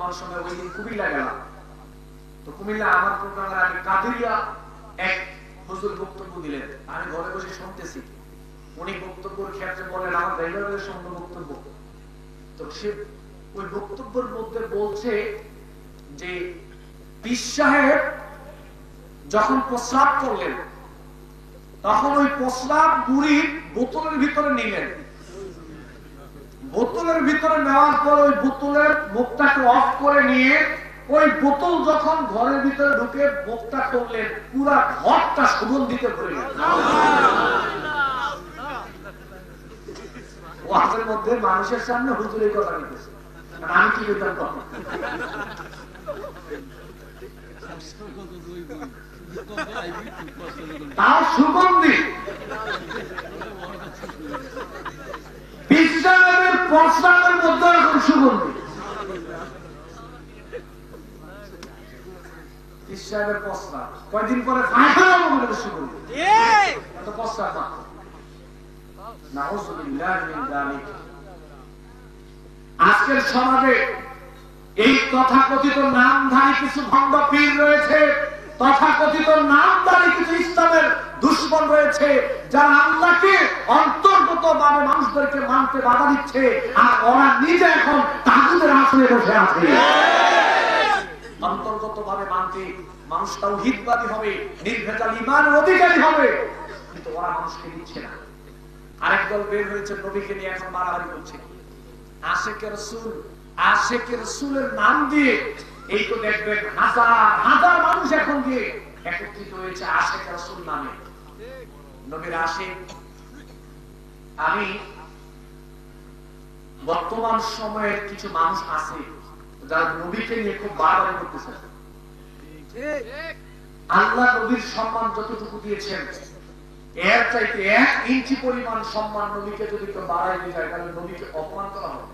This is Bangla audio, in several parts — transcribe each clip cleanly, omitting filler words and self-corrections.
বর্তমান সময়ে ওই দিন কুমিল্লা গেলাম। তো কুমিল্লা আমার প্রোগ্রামের আগে কাদেরিয়া এক হুজুর বক্তব্য দিলেন, আমি ঘরে বসে শুনতেছি। উনি বক্তব্যের ক্ষেত্রে বলেন আমার রেগুলারের সঙ্গে বক্তব্য। তো সে ওই বক্তব্যের মধ্যে বলছে যে পীর সাহেব যখন প্রস্রাব করলেন তখন ওই প্রস্রাব বুড়ি বোতলের ভিতরে নিলেন। বোতলের ভিতরে নেওয়ার পর ওই বোতলের মুখটাকে অফ করে নিয়ে ওই বোতল যখন ঘরের ভিতরে ঢুকে মুখটা করলেন, পুরা ঘরটা সুগন্ধিতে ভরে গেল। ওয়াজের মধ্যে মানুষের সামনে হুজুরের কথা বলতেছে, আমি কি করতাম তখন? তার সুগন্ধি বিশ্বের প্রস্রাবের মধ্যে এখন সুগন্ধি। বিশ্বের প্রস্রাব কয়দিন পরে ফায়খানার মধ্যে সুগন্ধি, এত প্রস্রাব না। আজকের সমাজে এই তথাকথিত নামধারী কিছু ভণ্ড পীর রয়েছে, তথাকথিত নামধারী কিছু ইসলামের দুশ্মন রয়েছে, যারা আল্লাহকে অন্তর্গত ভাবে মানুষদেরকে মানতে বাধা দিচ্ছে, আর ওরা নিজে এখন তাগুতের আসনে বসে আছে। অন্তর্গত ভাবে মানতে মানুষ তাওহীদবাদী হবে, নির্ভেজাল ঈমানের অধিকারী হবে, কিন্তু ওরা মানুষকে দিচ্ছে না। আরেক দল বের হয়েছে নবীকে নিয়ে এখন মারামারি করছে। আশেকে রাসূল, আশেকে রাসূলের নাম দিয়ে এই তো দেখবেন হাজার হাজার মানুষ এখন গিয়ে একত্রিত হয়েছে আশেকে রাসূল নামে। নবীর আশিক। আমি বর্তমান সময়ের কিছু মানুষ আছে যারা নবীকে নিয়ে খুব বাড়াবাড়ি করতেছে। আল্লাহ নবীর সম্মান যতটুকু দিয়েছেন এর চাইতে 1 ইঞ্চি পরিমাণ সম্মান নবীকে যদি কেউ বাড়াই দিয়ে যায় তাহলে নবীকে অপমান করা হবে।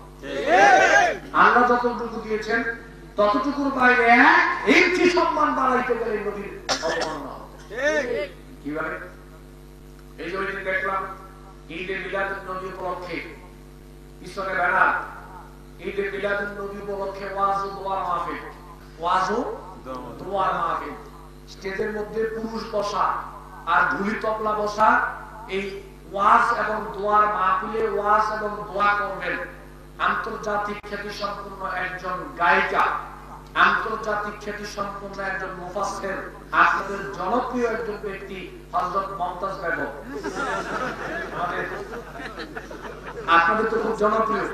আল্লাহ যতটুকু দিয়েছেন ততটুকুর বাইরে 1 ইঞ্চি সম্মান বাড়াইতে গেলে নবীর অপমাননা হবে। কিভাবে? এই যে ওই দিন দেখলাম ঈদে মিলাদুন নবী উপলক্ষে পিছনে ব্যানার, ঈদে মিলাদুন নবী উপলক্ষে ওয়াজ ও দোয়া মাহফিল, ওয়াজ ও দোয়া মাহফিল। স্টেজের মধ্যে পুরুষ বসা আর ঢুলি তবলা বসা। এই ওয়াজ এবং দোয়ার মাহফিলে ওয়াজ এবং দোয়া করবেন আন্তর্জাতিক খ্যাতি সম্পন্ন একজন গায়িকা, আন্তর্জাতিক খ্যাতি সম্পন্ন একজন মুফাসসির, আপনাদের জনপ্রিয় একজন ব্যক্তি হযরত মুমতাজ বেগম। আপনাদের তো খুব জনপ্রিয়,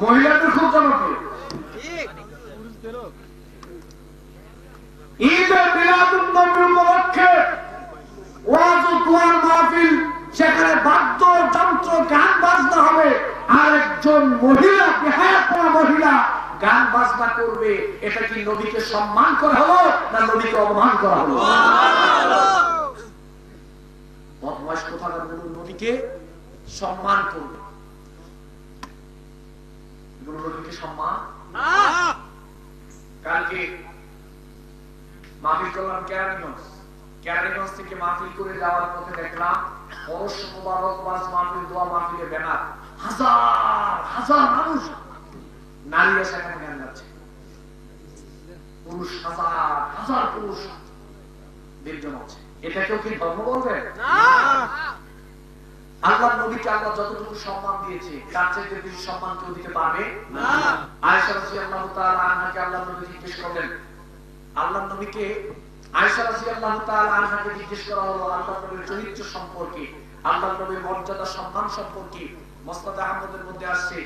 মহিলাদের খুব জনপ্রিয়। ঈদে মিলাদুন নবী উপলক্ষে ওয়াজ ও দোয়ার মাহফিল, সেখানে বাদ্য যন্ত্র গান বাজনা হবে, আর একজন মহিলা, বেহায়াপনা মহিলা গান বাজনা করবে। এটা কি নবীকে সম্মান করা হলো না নবীকে অপমান করা হলো? বদমাশ কোথাকার বলুন নবীকে সম্মান করবে, এগুলো নবীকে সম্মান না। কালকে মাহফিল করলাম কেরানীগঞ্জ, কেরানীগঞ্জ থেকে মাহফিল করে যাওয়ার পথে দেখলাম পরশ মুবারক ওয়াজ মাহফিল দোয়া মাহফিলে ব্যানার, হাজার হাজার মানুষ, নারীরা সেখানে গান গাচ্ছে, পুরুষ হাজার হাজার পুরুষ দীর্ঘ আছে। এটাকেও কি ধর্ম বলবে? আল্লাহ নবীকে আল্লাহ যতটুকু সম্মান দিয়েছে তার চাইতে বেশি সম্মান কেউ দিতে পারবে না। আয়েশা রাদিয়াল্লাহু তাআলা আনহাকে আল্লাহ নবী জিজ্ঞেস করলেন, আল্লাহ নবীকে আয়েশা রাদিয়াল্লাহু তাআলা আনহাকে জিজ্ঞেস করা হলো আল্লাহ নবীর চরিত্র সম্পর্কে, আল্লাহ নবীর মর্যাদা সম্মান সম্পর্কে। মুসনাদ আহমদের মধ্যে আসছে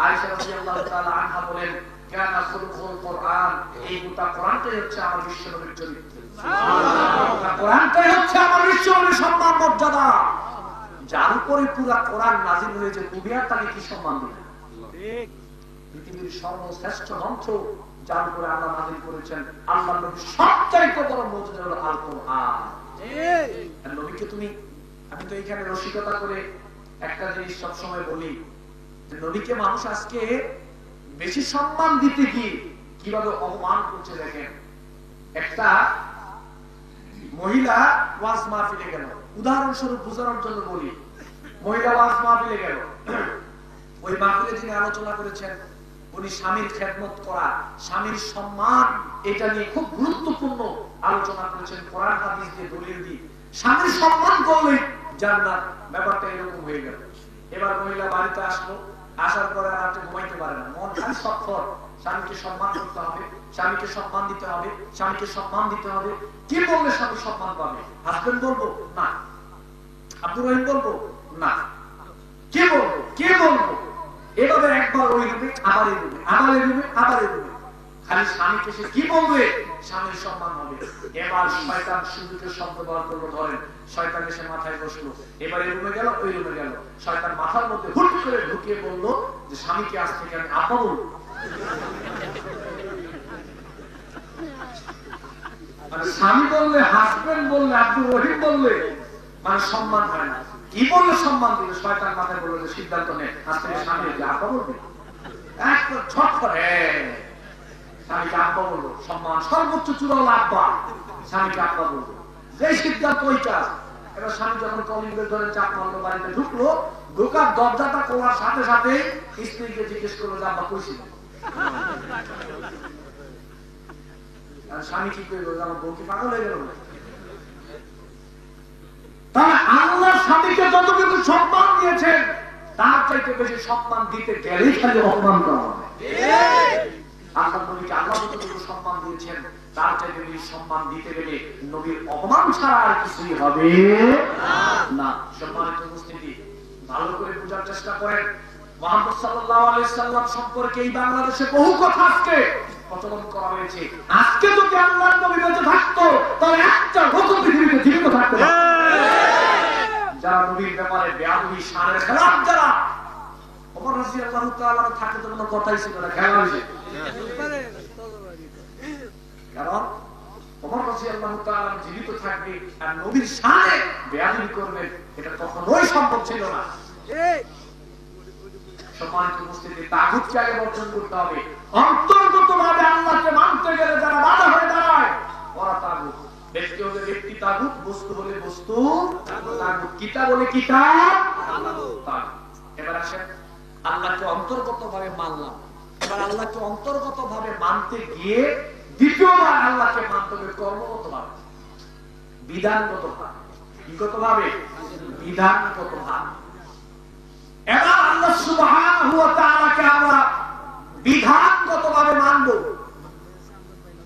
আয়েশা রাদিয়াল্লাহু তাআলা আনহা বলেন, কানা খুলুকুল কোরআন, এই গোটা কোরআনটাই হচ্ছে আমার বিশ্বনবীর চরিত্র। সুবহানাল্লাহ, কোরআনটাই হচ্ছে আমার বিশ্বনবীর সম্মান মর্যাদা। যার উপরে পুরা কোরআন নাযিল হয়েছে দুনিয়ার তাকে কি সম্মান দিবে? ঠিক, পৃথিবীর সর্বশ্রেষ্ঠ গ্রন্থ যার উপরে আল্লাহ নাযিল করেছেন, আল্লাহর নবী সবচাইতে বড় মুজিজা হলো আল কোরআন। ঠিক, আর নবীকে তুমি, আমি তো এখানে রসিকতা করে একটা জিনিস সব সময় বলি যে নবীকে মানুষ আজকে বেশি সম্মান দিতে গিয়ে কিভাবে অপমান করছে দেখেন। একটা মহিলা ওয়াজ মাহফিলে গেল, উদাহরণস্বরূপ বোঝানোর জন্য বলি, মহিলা ওয়াজ মাহফিলে গেল, ওই মাহফিলে যিনি আলোচনা করেছেন উনি স্বামীর খেদমত করা, স্বামীর সম্মান, এটা নিয়ে খুব গুরুত্বপূর্ণ আলোচনা করেছেন। কোরআন হাদিস দিয়ে দলিল দিয়ে স্বামীর সম্মান করলে জান্নাত, ব্যাপারটা এরকম হয়ে গেল। এবার মহিলা বাড়িতে আসলো, আসার পরে রাতে ঘুমাইতে পারে না, মন খালি সফর। স্বামীকে সম্মান করতে হবে, স্বামীকে সম্মান দিতে হবে, স্বামীকে সম্মান দিতে হবে। কি বললে স্বামী সম্মান পাবে? হাজবেন্ড বলবো না, আব্দুর রহিম বলবো না, কে বলবো, কে বলবো? এভাবে একবার ওই রূপে, আবার এই রূপে, আবার এই রূপে, আবার এই রূপে, খালি স্বামীকে সে কি বলবে? স্বামীর সম্মান হবে। এবার শয়তান সুযোগের শব্দ ব্যবহার করলো, ধরেন শয়তান এসে মাথায় বসলো, এবার এই রুমে গেল, ওই রুমে গেল, শয়তান মাথার মধ্যে হুট করে ঢুকিয়ে বললো যে স্বামীকে আজ থেকে আমি আব্বা বলবো। মানে স্বামী বললে, হাজবেন্ড বললে, আব্দুর রহিম বললে মানে সম্মান হয় না। কি বললে সম্মান দিবে? শয়তান মাথায় বললো যে সিদ্ধান্ত নে, আজ থেকে স্বামীকে আব্বা বলবে। একটা ছট করে স্বামীকে আব্বা বলবো, সম্মান সর্বোচ্চ চূড়া হলো আব্বা, স্বামীকে আব্বা বলবো, যে সিদ্ধান্ত ওইটা। এবার স্বামী যখন কলিং বেল ধরে চাপ মারলো, বাড়িতে ঢুকলো, ঢোকার দরজাটা খোলার সাথে সাথে স্ত্রীকে জিজ্ঞেস করলো যে আব্বা কইছিল। স্বামী কি করলো? আমার বউ কি পাগল হয়ে গেল? তাহলে আল্লাহ স্বামীকে যতটুকু সম্মান দিয়েছেন তার চাইতে বেশি সম্মান দিতে গেলেই খালি অপমান করা হবে। আল্লাহ নবীকে আল্লাহ যতটুকু সম্মান দিয়েছেন তার চাইতে বেশি সম্মান দিতে গেলে নবীর অপমান ছাড়া আর কিছুই হবে না। সম্মানিত উপস্থিতি, ভালো করে বোঝার চেষ্টা করেন। মুহাম্মদ সাল্লাল্লাহু আলাইহি সাল্লাম সম্পর্কে এই বাংলাদেশে বহু কথা আজকে প্রচলন করা হয়েছে। আজকে যদি আল্লাহর নবী বেঁচে থাকতো তাহলে একটা লোক পৃথিবীতে জীবিত থাকতো না। যারা নবীর ব্যাপারে বেয়াদবি, শানের খেলাফ, যারা ওমর রাদিয়াল্লাহু তাআলা থাকে তো কোনো কথাই ছিল না, খেলা হয়েছে। কারণ ওমর রাদিয়াল্লাহু তাআলা জীবিত থাকবে আর নবীর শানে বেয়াদবি করবে, এটা কখনোই সম্ভব ছিল না। সম্মানিত উপস্থিতি, তাগুতকে আগে বর্জন করতে হবে। অন্তর্গতভাবে আল্লাহকে মানতে গেলে যারা বাধা হয়ে দাঁড়ায় ওরা তাগুত। ব্যক্তি হলে ব্যক্তি তাগুত, বস্তু হলে বস্তু তাগুত, কিতাব হলে কিতাব তাগুত। এবার আসেন, আল্লাহকে অন্তর্গতভাবে মানলাম। এবার আল্লাহকে অন্তর্গতভাবে মানতে গিয়ে দ্বিতীয়বার আল্লাহকে মানতে হবে কর্মগতভাবে, বিধানগতভাবে। বিগতভাবে, বিধানগতভাবে। এবার আল্লাহ সুবহানাহু ওয়া তাআলাকে আমরা বিধানগতভাবে মানব।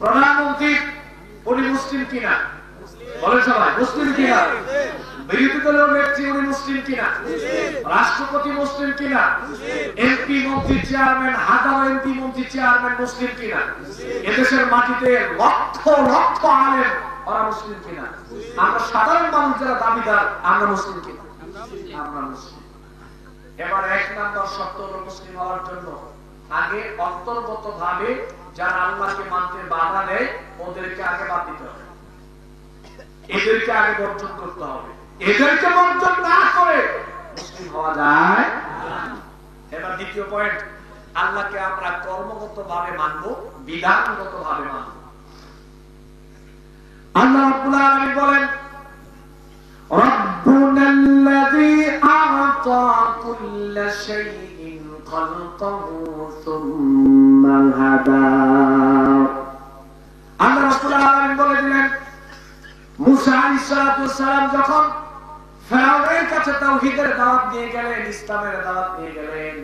প্রধানমন্ত্রী উনি মুসলিম কিনা? বলেন সবাই, মুসলিম কিনা? বিরোধী দলীয় নেত্রী উনি মুসলিম কিনা? রাষ্ট্রপতি মুসলিম কিনা? এমপি মন্ত্রী চেয়ারম্যান, হাজারো এমপি মন্ত্রী চেয়ারম্যান মুসলিম কিনা? এদেশের মাটিতে লক্ষ লক্ষ আলেম, ওরা মুসলিম কিনা? আমরা সাধারণ মানুষ যারা দাবিদার, আমরা মুসলিম কিনা? আমরা মুসলিম। এবার এক নাম্বার শর্ত হলো মুসলিম হওয়ার জন্য আগে অন্তর্গতভাবে যারা আল্লাহকে মানতে বাধা দেয় ওদেরকে আগে বাদ দিতে হবে, এদেরকে আগে বর্জন করতে হবে। এদেরকে বর্জন না করে মুসলিম হওয়া যায় না। এবার দ্বিতীয় পয়েন্ট, আল্লাহকে আমরা কর্মগতভাবে মানব, বিধানগতভাবে মানব। আল্লাহ রাব্বুল আলামিন বলেন, রব্বুনাল্লাযী আ'তা কুল্লা শাইইন খালকাহু সুম্মা হাদা। আল্লাহ রাব্বুল আলামিন বলে দিলেন, মুসা আলাইহিস সালাম যখন ফেরাউনের কাছে তাওহীদের দাওয়াত নিয়ে গেলেন, ইসলামের দাওয়াত নিয়ে গেলেন,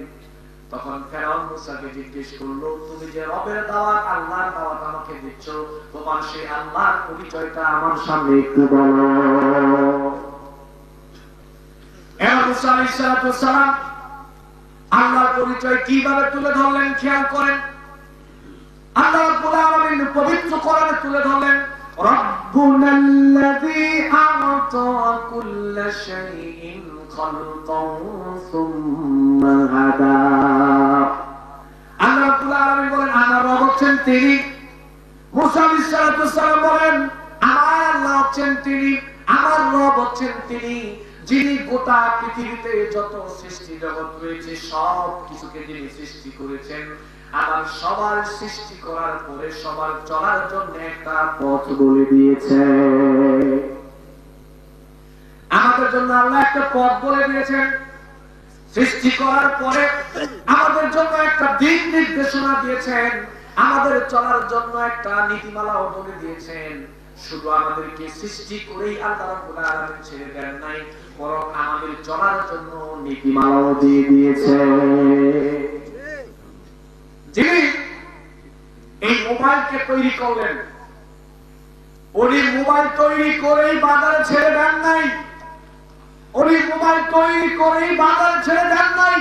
তখন ফেরাউন মুসাকে জিজ্ঞেস করলো, তুমি যে রবের দাওয়াত, আল্লাহর দাওয়াত আমাকে দিচ্ছ, তোমার সেই আল্লাহর পরিচয়টা আমার সামনে একটু বলো। এবার মুসা আলাইহিস সালাম আল্লাহর পরিচয় কিভাবে তুলে ধরলেন খেয়াল করেন। আল্লাহ রাব্বুল আলামিন পবিত্র কোরআনে তুলে ধরলেন, রব্বুনাল্লাযী আ'তা কুল্লা শাইইন খালকাহু সুম্মা হাদা। আল্লাহ রাব্বুল আলামিন বলেন, আমার রব হচ্ছেন তিনি। মুসা আলাইহিস সালাম বলেন, আমার আল্লাহ হচ্ছেন তিনি, আমার রব হচ্ছেন তিনি, যিনি গোটা পৃথিবীতে যত সৃষ্টি জগৎ রয়েছে সব কিছুকে যিনি সৃষ্টি করেছেন। আবার সবার সৃষ্টি করার পরে সবার চলার জন্য একটা পথ বলে দিয়েছে। আমাদের জন্য আল্লাহ একটা পথ বলে দিয়েছেন। সৃষ্টি করার পরে আমাদের জন্য একটা দিক নির্দেশনা দিয়েছেন, আমাদের চলার জন্য একটা নীতিমালা বলে দিয়েছেন। শুধু আমাদেরকে সৃষ্টি করেই আল্লাহ রাব্বুল আলামিন ছেড়ে দেন নাই, বরং আমাদের চলার জন্য নীতিমালাও দিয়ে দিয়েছেন। যিনি এই মোবাইলকে তৈরি করলেন, উনি মোবাইল তৈরি করেই বাজারে ছেড়ে দেন নাই, উনি মোবাইল তৈরি করেই বাজারে ছেড়ে দেন নাই,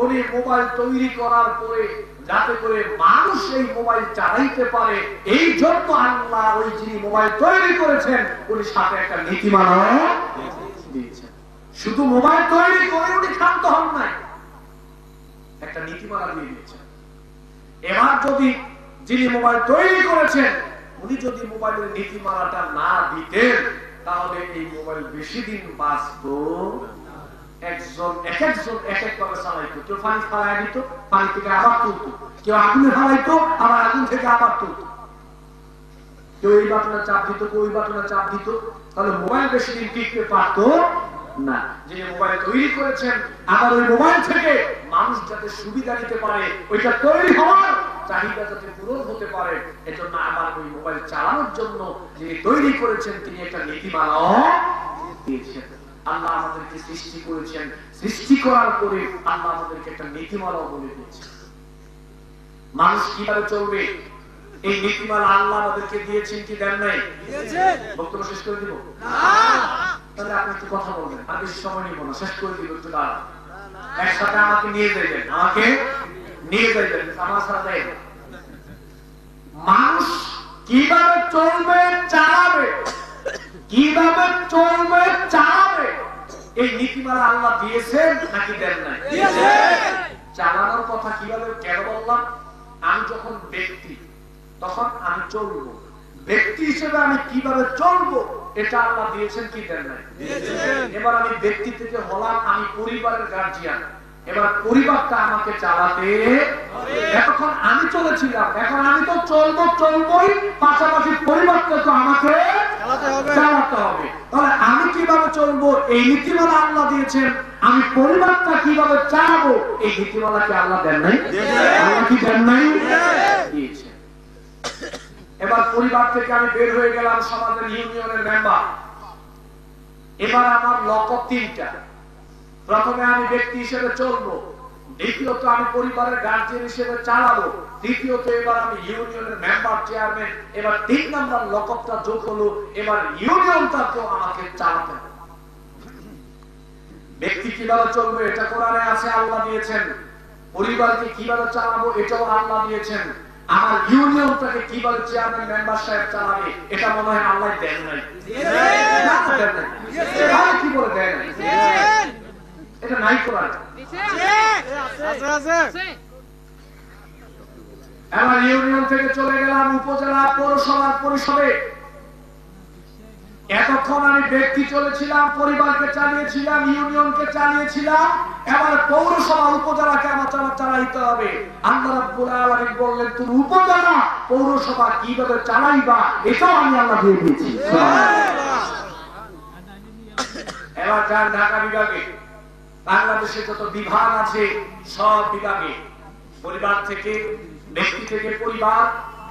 উনি মোবাইল তৈরি করার পরে যাতে করে মানুষ এই মোবাইল চালাইতে পারে, এই জন্য আল্লাহ ওই যিনি মোবাইল তৈরি করেছেন উনি সাথে একটা নীতিমালা দিয়েছেন। শুধু মোবাইল তৈরি করে উনি ক্ষান্ত হন নাই, একটা নীতিমালা দিয়ে দিয়েছেন। এবার যদি যিনি মোবাইল তৈরি করেছেন উনি যদি মোবাইলের নীতিমালাটা না দিতেন, তাহলে এই মোবাইল বেশি দিন বাঁচতো। একজন এক ভাবে চালাইতো, কেউ পানি ফালাই দিত, পানি থেকে আবার তুলতো, কেউ আগুনে ফালাইতো, আবার আগুন থেকে আবার তুলতো, কেউ এই বাটনে চাপ দিত, কেউ ওই বাটনে চাপ দিত, তাহলে মোবাইল বেশি দিন টিকতে পারতো না। যিনি মোবাইল তৈরি করেছেন আবার ওই মোবাইল থেকে মানুষ যাতে সুবিধা নিতে পারে, ওইটা তৈরি হওয়ার চাহিদা যাতে পূরণ হতে পারে, এজন্য আবার ওই মোবাইল চালানোর জন্য যিনি তৈরি করেছেন তিনি একটা নীতিমালাও দিয়েছেন। আল্লাহ আমাদেরকে সৃষ্টি করেছেন, সৃষ্টি করার পরে আল্লাহ আমাদেরকে একটা নীতিমালাও বলে দিয়েছেন। মানুষ কিভাবে চলবে এই নীতিমালা আল্লাহ আমাদেরকে দিয়েছেন কি দেন নাই? বক্তব্য শেষ করে দিব? তাহলে আপনি একটু কথা বলবেন, আর বেশি সময় নিব না, শেষ করে দিব। একটু দাঁড়ান, একসাথে আমাকে নিয়ে যাইবেন, আমাকে নিয়ে যাইবেন, আমার সাথে। মানুষ কিভাবে চলবে চালাবে, কিভাবে চলবে চালাবে, এই নীতিমালা আল্লাহ দিয়েছেন নাকি দেন নাই? চালানোর কথা কিভাবে কেন বললাম? আমি যখন ব্যক্তি তখন আমি চলবো, ব্যক্তি হিসেবে আমি কিভাবে চলবো এটা আল্লাহ দিয়েছেন কি দেন নাই? এবার আমি ব্যক্তি থেকে হলাম, আমি পরিবারের গার্জিয়ান, এবার পরিবারটা আমাকে চালাতে, এতক্ষণ আমি চলেছিলাম, এখন আমি তো চলবই, পাশাপাশি পরিবারটা তো আমাকে চালাতে হবে। তাহলে আমি কিভাবে চলবো এই নীতিমালা আল্লাহ দিয়েছেন, আমি পরিবারটা কিভাবে চালাবো এই নীতিমালা কি আল্লাহ দেন নাই? আল্লাহ কি দেন নাই? দিয়েছেন। এবার পরিবার থেকে আমি বের হয়ে গেলাম, সমাজের ইউনিয়নের মেম্বার। এবার আমার লক্ষ্য তিনটা। প্রথমে আমি ব্যক্তি হিসেবে চলবো, দ্বিতীয়ত আমি পরিবারের গার্জিয়ান হিসেবে চালাবো, তৃতীয়ত এবার আমি ইউনিয়নের মেম্বার, চেয়ারম্যান। এবার 3 নম্বর লক্ষ্যটা যোগ হলো, এবার ইউনিয়নটাকেও আমাকে চালাতে হবে। ব্যক্তি কিভাবে চলবে এটা কোরআনে আছে, আল্লাহ দিয়েছেন। পরিবারকে কিভাবে চালাবো এটাও আল্লাহ দিয়েছেন। আমার ইউনিয়নটাকে কিভাবে চেয়ারম্যান মেম্বার সাহেব চালাবে এটা মনে হয় আল্লাহ দেন নাই। কি বলে দেন নাই? এটা নাই কোরআন। এবার ইউনিয়ন থেকে চলে গেলাম উপজেলা, পৌরসভা, পরিষদে। এতক্ষণ আমি ব্যক্তি চলেছিলাম, পরিবারকে চালিয়েছিলাম, ইউনিয়নকে চালিয়েছিলাম, এবার পৌরসভা, উপজেলাকে আমার চালাইতে হবে। আল্লাহ রাব্বুল আলামিন বললেন তুমি উপজেলা, পৌরসভা কিভাবে চালাইবা এটাও আমি আল্লাহ দিয়ে দিয়েছি। এবার যান ঢাকা বিভাগে, বাংলাদেশে যত বিভাগ আছে সব বিভাগে, পরিবার থেকে ব্যক্তি থেকে পরিবার,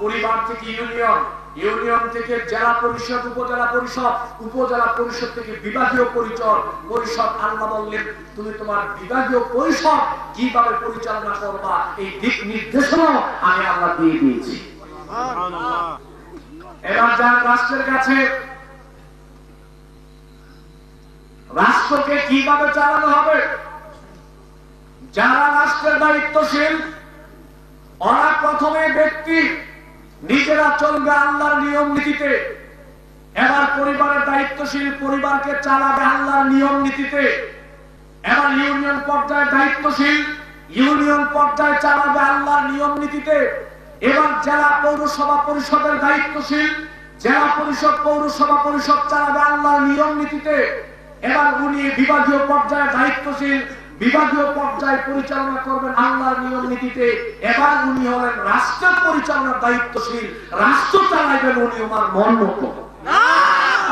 পরিবার থেকে ইউনিয়ন, ইউনিয়ন থেকে জেলা পরিষদ, উপজেলা পরিষদ, উপজেলা পরিষদ থেকে বিভাগীয় পরিষদ। আল্লাহ বললেন তুমি তোমার বিভাগীয় পরিষদ কিভাবে পরিচালনা করবা এই দিক নির্দেশনা আমি আল্লাহ দিয়ে দিয়েছি। এবার যান রাষ্ট্রের কাছে, রাষ্ট্রকে কিভাবে চালানো হবে। যারা রাষ্ট্রের দায়িত্বশীল ওরা প্রথমে ব্যক্তি নিজেরা চলবে আল্লাহর নিয়ম নীতিতে, এবার পরিবারের দায়িত্বশীল পরিবারকে চালাবে আল্লাহর নিয়ম নীতিতে, এবার ইউনিয়ন পর্যায়ে দায়িত্বশীল ইউনিয়ন পর্যায়ে চালাবে আল্লাহর নিয়ম নীতিতে, এবার জেলা পৌরসভা পরিষদের দায়িত্বশীল জেলা পরিষদ পৌরসভা পরিষদ চালাবে আল্লাহর নিয়ম নীতিতে, এবার উনি বিভাগীয় পর্যায়ে দায়িত্বশীল বিভাগীয় পর্যায়ে পরিচালনা করবেন আল্লাহর নিয়ম নীতিতে, এবার উনি হলেন রাষ্ট্রের পরিচালনার দায়িত্বশীল, রাষ্ট্র চালাইবেন উনি আমার মন মতো।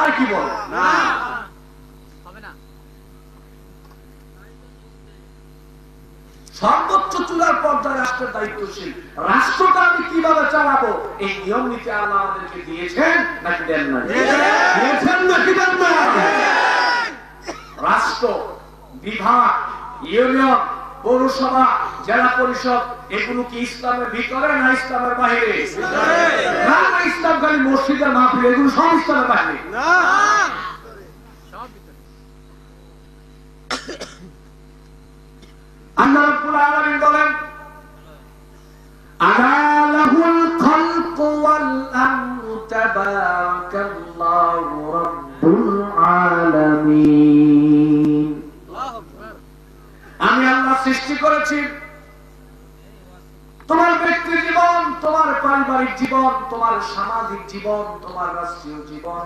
আর কি বলে সর্বোচ্চ চূড়ার পর্যায়ে রাষ্ট্রের দায়িত্বশীল। রাষ্ট্রটা আমি কিভাবে চালাবো এই নিয়ম নীতি আল্লাহ আমাদেরকে দিয়েছেন নাকি দেন না? দিয়েছেন নাকি দেন না? রাষ্ট্র, বিভাগ, ইউনিয়ন, পৌরসভা, জেলা পরিষদ এগুলো কি ইসলামের ভিতরে না ইসলামের বাইরে? না, ইসলাম খালি মসজিদের মাহফিল, এগুলো সব ইসলামের বাইরে। আল্লাহ রাব্বুল আলামিন বলেন আলা লাহুল খালকু ওয়াল আমরু তাবারাকাল্লাহু রাব্বুল আলামিন। আমি আল্লাহ সৃষ্টি করেছি তোমার ব্যক্তি জীবন, তোমার পারিবারিক জীবন, তোমার সামাজিক জীবন, তোমার রাষ্ট্রীয় জীবন,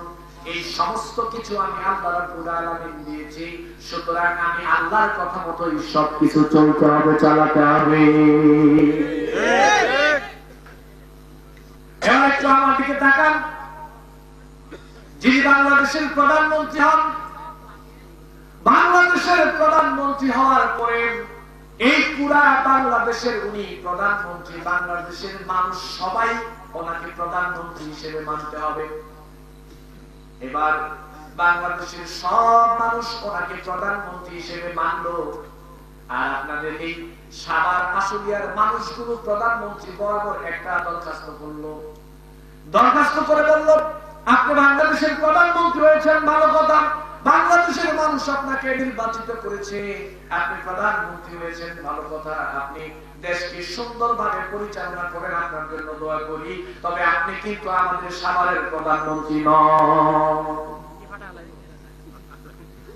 এই সমস্ত কিছু আমি আল্লাহ রাব্বুল আলামিন দিয়েছি। সুতরাং আমি আল্লাহর কথা মতোই সবকিছু চলতে হবে, চালাতে হবে। এবার একটু আমার দিকে তাকান। যিনি বাংলাদেশের প্রধানমন্ত্রী হন, বাংলাদেশের প্রধানমন্ত্রী হওয়ার পরে এই পুরা বাংলাদেশের উনি প্রধানমন্ত্রী, বাংলাদেশের মানুষ সবাই ওনাকে প্রধানমন্ত্রী হিসেবে মানতে হবে। এবার বাংলাদেশের সব মানুষ ওনাকে প্রধানমন্ত্রী হিসেবে মানলো, আর আপনাদের এই সাভার আশুলিয়ার মানুষগুলো প্রধানমন্ত্রী বরাবর একটা দরখাস্ত করলো। দরখাস্ত করে বলল আপনি বাংলাদেশের প্রধানমন্ত্রী হয়েছেন, ভালো কথা, বাংলাদেশের মানুষ আপনাকে নির্বাচিত করেছে, আপনি প্রধানমন্ত্রী হয়েছেন, ভালো কথা, আপনি দেশকে সুন্দরভাবে পরিচালনা করেন, আপনার জন্য দোয়া করি। তবে আপনি কিন্তু আমাদের সাভারের প্রধানমন্ত্রী নন।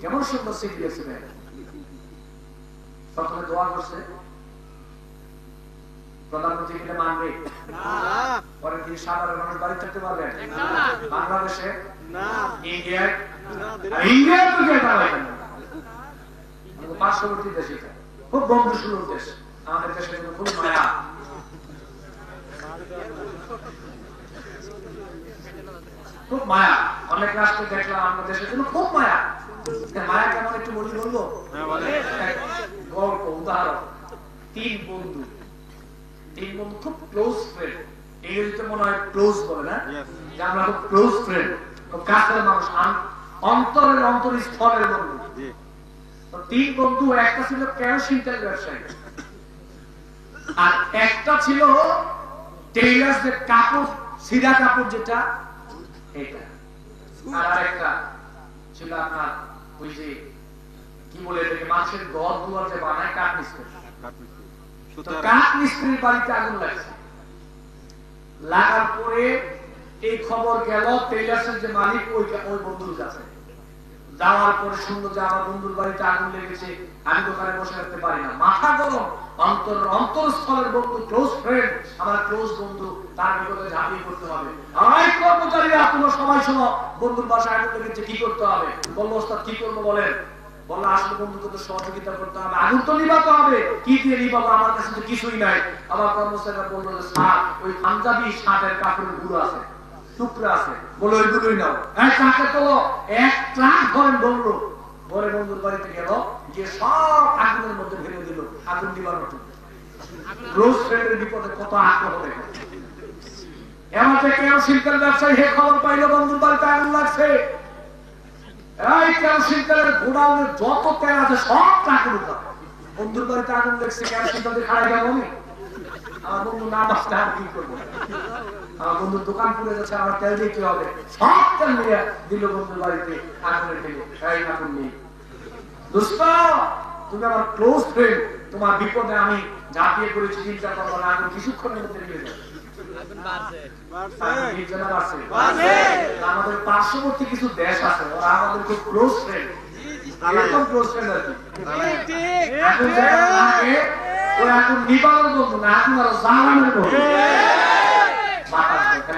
কেমন সুন্দর সিট দিয়েছিলেন। প্রথমে দোয়া করছে, প্রধানমন্ত্রী কিনে মানবে না, পরে কি সাধারণ মানুষ বাড়ি থাকতে পারবেন বাংলাদেশে? ইন্ডিয়ায়, ইন্ডিয়ায় তো যেতে হয় না, পার্শ্ববর্তী দেশ, এটা খুব বন্ধুসুলভ দেশ, আমাদের দেশের জন্য খুব মায়া। খুব মায়া, অনেক রাষ্ট্রে দেখলাম আমাদের দেশের জন্য খুব মায়া। মায়া কেমন একটু বলি, বলবো গল্প, উদাহরণ। তিন বন্ধু খুব ক্লোজ ফ্রেন্ড, ইংরেজিতে মনে হয় ক্লোজ বলে না, যে আমরা খুব ক্লোজ ফ্রেন্ড, খুব কাছের মানুষ, অন্তরের অন্তরস্থলের বন্ধু। তিন বন্ধু, একটা ছিল কেরোসিন তেল ব্যবসায়ী, আর একটা ছিল টেইলার্স, যে কাপড়, সিধা কাপড় যেটা, এটা, আর আরেকটা ছিল আপনার ওই যে কি বলে এটাকে, মানুষের ঘর দুয়ার যে বানায়, কাঠ মিস্ত্রি। কাঠ মিস্ত্রির বাড়িতে আগুন লাগছে, লাগার পরে এই খবর গেল টেইলার্সের যে মালিক ওই বন্ধুর কাছে। যাওয়ার পরে শুনলো যে আমার বন্ধুর বাড়িতে আগুন লেগেছে, আমি দোকানে বসে রাখতে পারি না, মাথা গরম, অন্তরস্থলের বন্ধু, ক্লোজ ফ্রেন্ড, আমার ক্লোজ বন্ধু, তার বিপদে ঝাঁপিয়ে পড়তে হবে। এই কর্মচারীরা তোমরা সবাই শোনো, বন্ধুর বাসায় আগুন লেগেছে, কি করতে হবে? বললো ওস্তাদ কি করবো বলেন? বললো আসলে বন্ধুকে তো সহযোগিতা করতে হবে, আগুন তো নিভাতে হবে। কি দিয়ে নিভাবো, আমার কাছে তো কিছুই নাই। আমার কর্মচারীরা বললো যে স্যার, ওই পাঞ্জাবি শার্টের কাপড়ের গুঁড়ো আছে, টুকরা আছে, বলে ওইগুলোই নাও। চাকে তো এক ট্রাক ধরেন বললো, ঘরে বন্ধুর বাড়িতে গেল, যে সব আগুনের মধ্যে ফেলে দিল, আগুন নিবানোর জন্য। ক্লোজ ফ্রেন্ডের বিপদে কত আগ্রহ দেখে। এমন কেরোসিন তেল ব্যবসায়ী হে খবর পাইলো বন্ধুর বাড়িতে আগুন লাগছে। এই কেরোসিন তেলের গোডাউনে যত তেল আছে সব ট্রাকের উপর, বন্ধুর বাড়িতে আগুন লাগছে, কেরোসিন তেল খাড়াই যাবো আমি? আমার বন্ধু না বাঁচলে আর কি করবো? আমার বন্ধুর দোকান পুড়ে যাচ্ছে, আমার তেল দিয়ে কি হবে? সব তেল নিয়ে দিল বন্ধুর বাড়িতে, আগুনের দিল, এই আগুন নেই। দোস্ত, তুমি আমার ক্লোজ ফ্রেন্ড, তোমার বিপদে আমি ঝাঁপিয়ে পড়েছি, চিন্তা করবো না, আগুন কিছুক্ষণের মধ্যে নিয়ে যাবে। আমাদের পার্শ্ববর্তী কিছু দেশ আছে, ওরা আমাদের খুব ক্লোজ ফ্রেন্ড, একদম ক্লোজ ফ্রেন্ড আর কি। ওই আগুন নিবানোর বন্ধু না, আগুন আরো জ্বালানোর বন্ধু।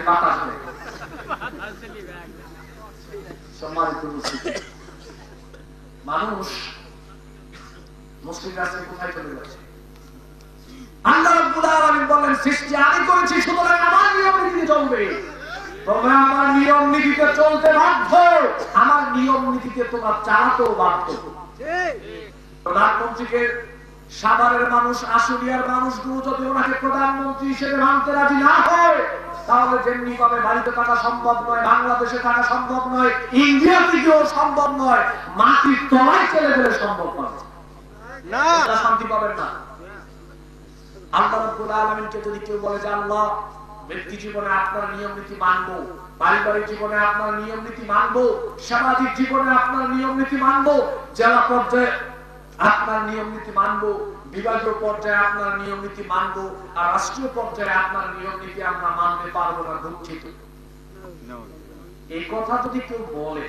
বাতাস নেই। সম্মানিত মানুষ, মুসলিম রাষ্ট্রে কোথায় চলে যাচ্ছে? আল্লাহ রাব্বুল আলামিন বলেন, সৃষ্টি আমি করেছি, সুতরাং আমার নিয়ম নীতিতে চলবে। তোমরা আমার নিয়ম নীতিতে চলতে বাধ্য, আমার নিয়ম নীতিতে তোমরা চালাতেও বাধ্য। প্রধানমন্ত্রীকে সাভারের মানুষ, আশুলিয়ার মানুষগুলো যদি ওনাকে প্রধানমন্ত্রী হিসেবে মানতে রাজি না হয়, তাহলে যেমনি ভাবে বাড়িতে থাকা সম্ভব নয়, বাংলাদেশে থাকা সম্ভব নয়, ইন্ডিয়াতে গিয়েও সম্ভব নয়, মাটির তলায় চলে গেলে সম্ভব নয়, শান্তি পাবেন না। আল্লাহ রাব্বুল আলামিনকে যদি কেউ বলে যে আল্লাহ, ব্যক্তি জীবনে আপনার নিয়ম নীতি মানবো, পারিবারিক জীবনে আপনার নিয়ম নীতি মানবো, সামাজিক জীবনে আপনার নিয়ম নীতি মানবো, জেলা পর্যায়ে আপনার নিয়ম নীতি মানবো, বিভাগীয় পর্যায়ে আপনার নিয়ম নীতি মানবো, আর রাষ্ট্রীয় পর্যায়ে আপনার নিয়ম নীতি আমরা মানতে পারবো না, দুঃখিত। এই কথা যদি কেউ বলে,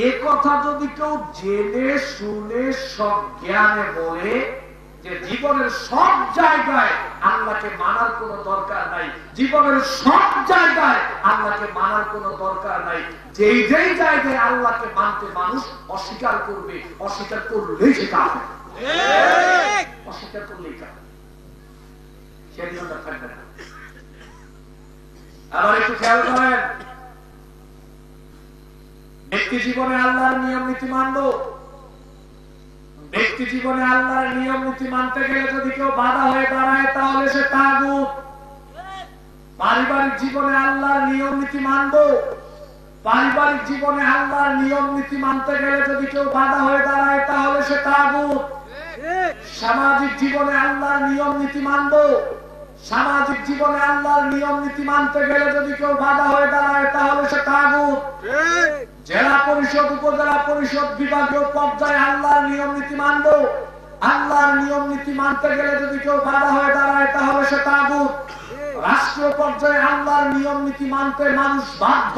এই কথা যদি কেউ জেনে শুনে সজ্ঞানে বলে যে জীবনের সব জায়গায় আল্লাহকে মানার কোনো দরকার নাই, জীবনের সব জায়গায় আল্লাহকে মানার কোনো দরকার নাই, যেই যেই জায়গায় আল্লাহকে মানতে মানুষ অস্বীকার করবে, অস্বীকার করলেই সে কাফের, অস্বীকার করলেই কাফের, সেদিন ওটা থাকবে না। আবার একটু খেয়াল করেন, ব্যক্তি জীবনে আল্লাহর নিয়ম নীতি মানবো, ব্যক্তি জীবনে আল্লাহর নিয়ম নীতি মানতে গেলে যদি কেউ বাধা হয়ে দাঁড়ায় তাহলে সে তাগুত। পারিবারিক জীবনে আল্লাহর নিয়ম নীতি মানবো, পারিবারিক জীবনে আল্লাহর নিয়ম নীতি মানতে গেলে যদি কেউ বাধা হয়ে দাঁড়ায় তাহলে সে তাগুত। সামাজিক জীবনে আল্লাহর নিয়ম নীতি মানবো, সামাজিক জীবনে আল্লাহর নিয়ম নীতি মানতে গেলে যদি কেউ বাধা হয়ে দাঁড়ায় তাহলে সে তাগুত। জেলা পরিষদ, উপজেলা পরিষদ, বিভাগীয় পর্যায়ে আল্লাহর নিয়ম নীতি মানবো, আল্লাহর নিয়ম নীতি মানতে গেলে যদি কেউ বাধা হয়ে দাঁড়ায় তাহলে সে তাগুত। রাষ্ট্রীয় পর্যায়ে আল্লাহর নিয়ম নীতি মানতে মানুষ বাধ্য,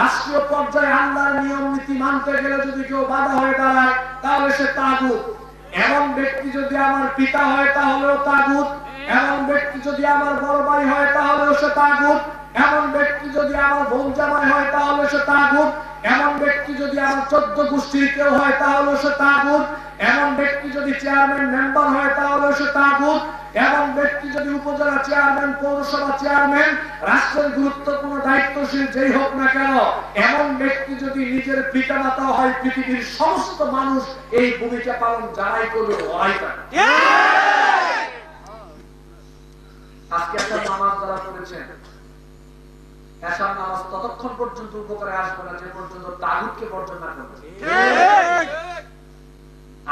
রাষ্ট্রীয় পর্যায়ে আল্লাহর নিয়ম নীতি মানতে গেলে যদি কেউ বাধা হয়ে দাঁড়ায় তাহলে সে তাগুত। এমন ব্যক্তি যদি আমার পিতা হয় তাহলেও তাগুত, এমন ব্যক্তি যদি আমার বড় ভাই হয় তাহলেও সে তাগুত, এমন ব্যক্তি যদি আমার বোন জামাই হয় তাহলে সে তাগুত, এমন ব্যক্তি যদি আমার 14 গোষ্ঠীর কেউ হয় তাহলে সে তাগুত, এমন ব্যক্তি যদি চেয়ারম্যান মেম্বার হয় তাহলে সে তাগুত, এমন ব্যক্তি যদি উপজেলা চেয়ারম্যান, পৌরসভা চেয়ারম্যান, রাষ্ট্রের গুরুত্বপূর্ণ দায়িত্বশীল যেই হোক না কেন, এমন ব্যক্তি যদি নিজের পিতামাতা হয়, পৃথিবীর সমস্ত মানুষ এই ভূমিকা পালন যারাই করবে ওরাই তাকে। আজকে একটা নামাজ যারা করেছেন, এশার নামাজ ততক্ষণ পর্যন্ত উপকারে আসবে না যে পর্যন্ত তাগুতকে বর্জন না করবে।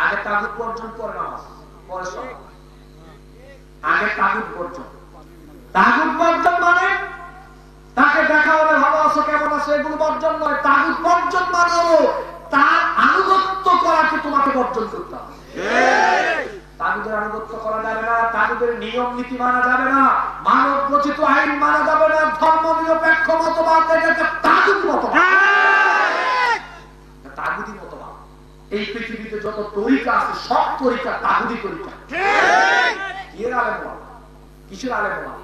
আগে তাগুত বর্জন, পরে নামাজ, পরে সব। আগে তাগুত বর্জন। তাগুত বর্জন মানে তাকে দেখা হলে ভালো আছো, কেমন আছো, এগুলো বর্জন নয়। তাগুত বর্জন মানে হলো তার আনুগত্য করাকে তোমাকে বর্জন করতে হবে। তাগুদের আনুগত্য করা যাবে না, তাগুদের নিয়ম নীতি মানা যাবে না, মানব রচিত আইন মানা যাবে না, ধর্ম নিরপেক্ষ মতবাদ একটা তাগুদ মতবাদ, তাগুদি মতবাদ। এই পৃথিবীতে যত তরিকা আছে সব তরিকা তাগুদি তরিকা। এর আলেম বলা, কিসের আলেম বলা?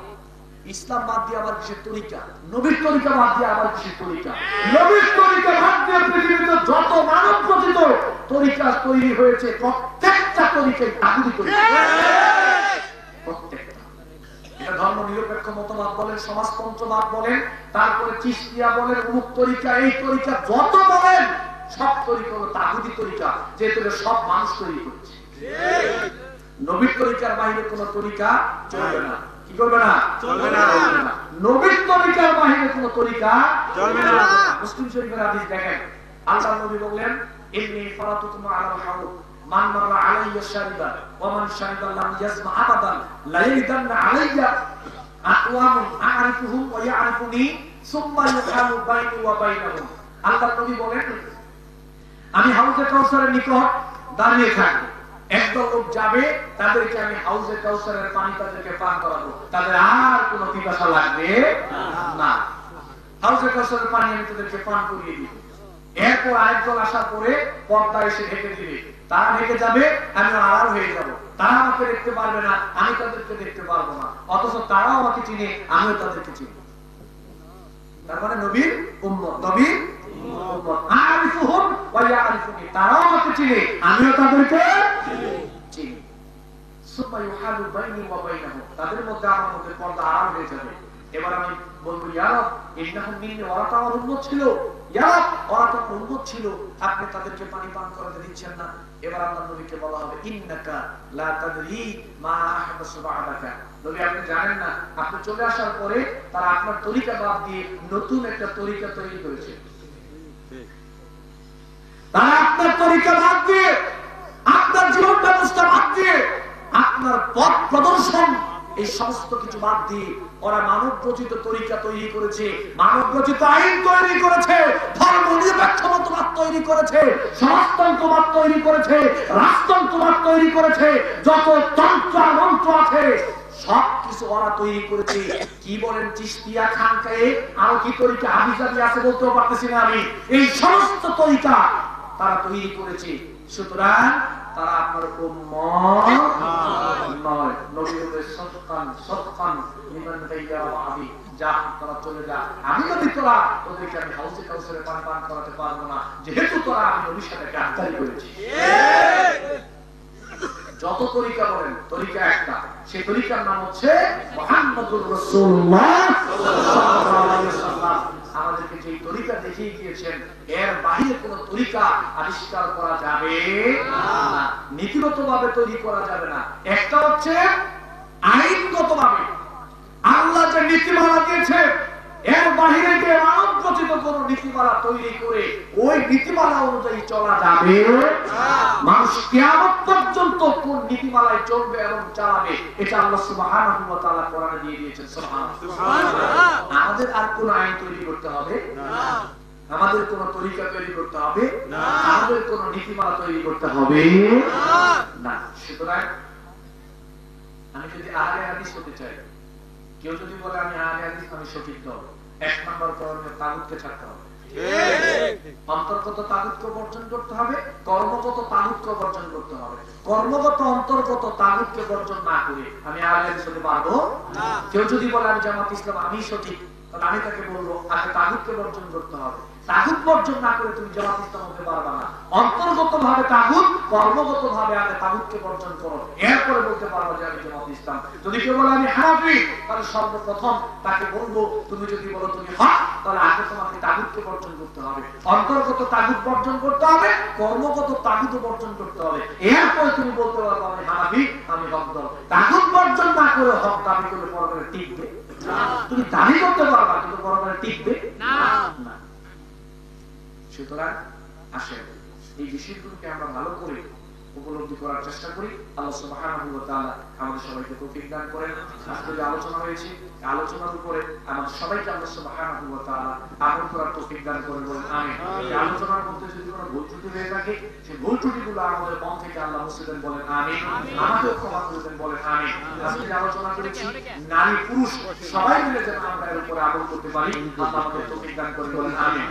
ইসলাম বাদ দিয়ে আবার কিসের তরিকা? নবীর তরিকা বাদ দিয়ে আবার কিসের তরিকা? নবীর তরিকা বাদ দিয়ে পৃথিবীতে যত মানব রচিত তরিকা তৈরি হয়েছে প্রত্যেকটা তরিকাই তাগুদি তরিকা, প্রত্যেকটা। এটা ধর্ম নিরপেক্ষ মতবাদ বলেন, সমাজতন্ত্রবাদ বলেন, তারপরে চিশতিয়া বলেন, অমুক তরিকা, এই তরিকা যত বলেন সব তরিকা হলো তাগুদি তরিকা, যেহেতু সব মানুষ তৈরি করছে। নবীর তরিকার বাইরে কোন তরিকা চলবে না। কি করবে না? চলবে না। নবীর তরিকার বাইরে কোন তরিকা চলবে না। মুসলিম শরীফের হাদিস দেখেন, আল্লাহর নবী বললেন, ইন্নী ফারাতুকুম আলাল হাউদ মান মাররা আলাইয়া শারিবা ওয়া মান শারিবা লাম ইয়াজমা আবাদান লা ইয়াদান্না আলাইয়া আকওয়ামুন আ'রিফুহুম ওয়া ইয়া'রিফুনি সুম্মা ইউহালু বাইনি ওয়া বাইনাহুম। আল্লাহর নবী বলেন, আমি হাউজে কাউসারের নিকট দাঁড়িয়ে থাকব, একদল লোক যাবে, তাদেরকে আমি হাউজে কাউসারের পানি তাদেরকে পান করাবো, তাদের আর কোনো পিপাসা লাগবে না। হাউজে কাউসারের পানি আমি তাদেরকে পান করিয়ে দিব। এরপর আরেকদল আসার পরে পর্দা এসে ঢেকে দিবে, তারা ঢেকে যাবে, আমি আড়াল হয়ে যাব, তারা আমাকে দেখতে পারবে না, আমি তাদেরকে দেখতে পারবো না, অথচ তারাও আমাকে চিনে, আমিও তাদেরকে চিনি। তার মানে নবীর উম্মত, নবীর উম্মত, আরিফুহুম ওয়া ইয়ারিফুনি, তারাও আমাকে চিনে, আমিও তাদেরকে চিনি। সুম্মা ইউহালু বাইনি ওয়া বাইনাহুম, তাদের মধ্যে আমার মধ্যে পর্দা আড়াল হয়ে যাবে। এবার আমি বলবো ইয়া রব ইন্নাহুম মিন্নি ওরা তো আমার উম্মত ছিল, ইয়া রব ওরা তো আমার উম্মত ছিল, আপনি তাদেরকে পানি পান করাতে দিচ্ছেন না। এবার আল্লাহর নবীকে বলা হবে ইন্নাকা লা তাদরি মা আহদাসু বা'দাকা, নবী আপনি জানেন না আপনি চলে আসার পরে তারা আপনার তরিকা বাদ দিয়ে নতুন একটা তরিকা তৈরি করেছে। তারা আপনার তরিকা বাদ দিয়ে, আপনার জীবন ব্যবস্থা বাদ দিয়ে, আপনার পথ প্রদর্শন এই সমস্ত কিছু বাদ দিয়ে ওরা মানব রচিত তরিকা তৈরি করেছে, মানব রচিত আইন তৈরি করেছে, ধর্ম নিরপেক্ষ মতবাদ তৈরি করেছে, সমাজতন্ত্রবাদ তৈরি করেছে, রাজতন্ত্রবাদ তৈরি করেছে, যত তন্ত্র মন্ত্র আছে সবকিছু ওরা তৈরি করেছে। কি বলেন চিশতিয়া খানকায়ে আরো কি তরিকা হাবিজাবি আছে বলতেও পারতেছি না আমি, এই সমস্ত তরিকা তারা তৈরি করেছে। সুতরাং তারা আপনার উম্মত নয়। নবী বলে সদকান সদকান লিমান গায়রা ওয়াহি, যা তোরা চলে যা, আমি নবী তোরা ওদেরকে আমি হাউসে কাউসারে পানি পান করাতে পারবো না, যেহেতু তোরা আমি নবীর সাথে গাদ্দারি করেছি। যত তরিকা বলেন তরিকা একটা, সেই তরিকার নাম হচ্ছে মুহাম্মদুর রাসূলুল্লাহ সাল্লাল্লাহু আলাইহি ওয়াসাল্লাম। আমাদেরকে যে তরিকা দেখিয়ে গিয়েছেন এর বাইরে কোন তরিকা আবিষ্কার করা যাবে না, নীতিগতভাবে তৈরি করা যাবে না। একটা হচ্ছে আইনগতভাবে আল্লাহ যে নীতিমালা দিয়েছে এর বাইরে যে মানব রচিত কোন নীতিমালা তৈরি করে ওই নীতিমালা অনুযায়ী চলা যাবে না। মানুষ কিয়ামত পর্যন্ত কোন নীতিমালায় চলবে এবং চালাবে এটা আল্লাহ সুবহানাহু ওয়া তাআলা কোরআনে দিয়ে দিয়েছেন। সুবহানাল্লাহ। আমাদের আর কোন আইন তৈরি করতে হবে না, আমাদের কোন তরিকা তৈরি করতে হবে না, আমাদের কোন নীতিমালা তৈরি করতে হবে না। সুতরাং আমি যদি আহলে হাদিস হতে চাই, কেউ যদি বলে আমি আহলে হাদিস আমি সঠিক দল, এক নম্বর করণীয় তাগুতকে ছাড়তে হবে। অন্তর্গত তাগুতকে বর্জন করতে হবে, কর্মগত তাগুতকে বর্জন করতে হবে। কর্মগত অন্তর্গত তাগুতকে বর্জন না করে আমি আহলে হাদিস হতে পারবো না। কেউ যদি বলে আমি জামাত ইসলাম আমি সঠিক, তাহলে আমি তাকে বলবো আগে তাগুতকে বর্জন করতে হবে। তাগুত বর্জন না করে তুমি জামাত ইসলাম হতে পারবে না। অন্তর্গত ভাবে তাগুত, কর্মগত ভাবে আগে তাগুতকে বর্জন করো, এরপরে বলতে পারবো যে আমি জামাত ইসলাম। যদি কেউ বলে আমি হানাফি, তাহলে সর্বপ্রথম তাকে বলবো তুমি যদি বলো তুমি হক, তাহলে আগে তোমাকে তাগুতকে বর্জন করতে হবে। অন্তর্গত তাগুত বর্জন করতে হবে, কর্মগত তাগুত বর্জন করতে হবে, এরপরে তুমি বলতে পারবো আমি হানাফি আমি হক দল। তাগুত বর্জন না করে হক দাবি করে পরমানে টিকবে না। তুমি দাবি করতে পারবা কিন্তু পরমানে টিকবে না। সুতরাং আসেন এই বিষয়গুলোকে আমরা ভালো করে উপলব্ধি করার চেষ্টা করি। আল্লাহ সুবহানাহু ওয়া তাআলা আমাদের সবাইকে তৌফিক দান করেন। আজকে যে আলোচনা হয়েছে আলোচনার উপরে আমাদের সবাইকে আল্লাহ সুবহানাহু ওয়া তাআলা আমল করার তৌফিক দান করেন বলেন আমিন। এই আলোচনার মধ্যে যদি কোনো ভুল ত্রুটি হয়ে থাকে সেই ভুল ত্রুটিগুলো আমাদের মন থেকে আল্লাহ মুছে দেন বলেন আমিন। আমাদের ক্ষমা করে দেন বলেন আমিন। আজকে যে আলোচনা করেছি নারী পুরুষ সবাই মিলে যেন আমরা এর উপরে আমল করতে পারি, আল্লাহ আমাদের তৌফিক দান করেন বলেন আমিন।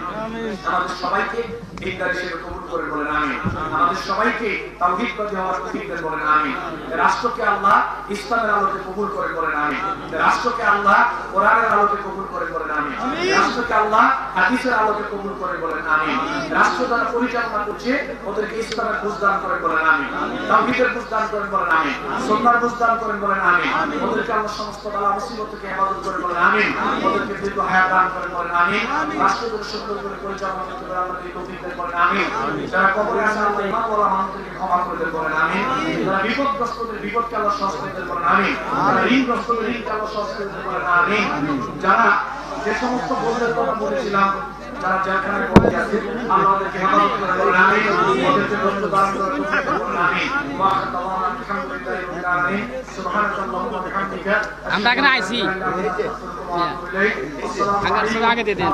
আমাদের সবাইকে দিনদার হিসেবে কবুল করেন বলেন আমিন। আমাদের সবাইকে তাওহীদবাদী হওয়ার তৌফিক দেন বলেন আমিন। রাষ্ট্রকে আল্লাহ ইসলামের আলোকে কবুল করেন বলেন আমিন। রাষ্ট্রকে আল্লাহ কোরআনের আলোকে কবুল করেন বলেন আমিন। রাষ্ট্রকে আল্লাহ হাদিসের আলোকে কবুল করেন বলেন আমিন। রাষ্ট্র যারা পরিচালনা করছে ওদেরকে ইসলামের বুঝ দান করেন বলেন আমিন। তাওহীদের বুঝ দান করেন বলেন আমিন। সুন্নাহর বুঝ দান করেন বলেন আমিন। ওদেরকে আল্লাহ সমস্ত বালা মুসিবত থেকে হেফাজত করেন বলেন আমিন। ওদেরকে দীর্ঘ হায়াত দান করেন বলেন আমিন। রাষ্ট্রকে সুন্দর করে পরিচালনা করতে পারে আল্লাহ তৌফিক দেন বলেন আমিন। যারা কবরে আছে আল্লাহ ইমান ওয়ালা মানুষদেরকে ক্ষমা করে দেন বলেন আমিন। যারা বিপদগ্রস্তদের বিপদকে আল্লাহ সহজ করে দেন বলেন আমিন। যারা ঋণগ্রস্তদের ঋণকে আল্লাহ সহজ করে দেন বলেন আমিন। যারা যে সমস্ত বন্ধের কথা বলেছিলাম যারা জেলখানায় পড়ে আছে আল্লাহ ওদেরকে হেফাজত করে বলেন আমিন। ওদেরকে ধৈর্য ধারণ করার তৌফিক দেন বলেন আমিন। ওয়া আখতাওয়ানা আলহামদুলিল্লাহি রাব্বিল আলামিন। সুবহানাল্লাহি ওয়া বিহামদিহি আমরা এখানে আইছি আগে দিয়ে দেন।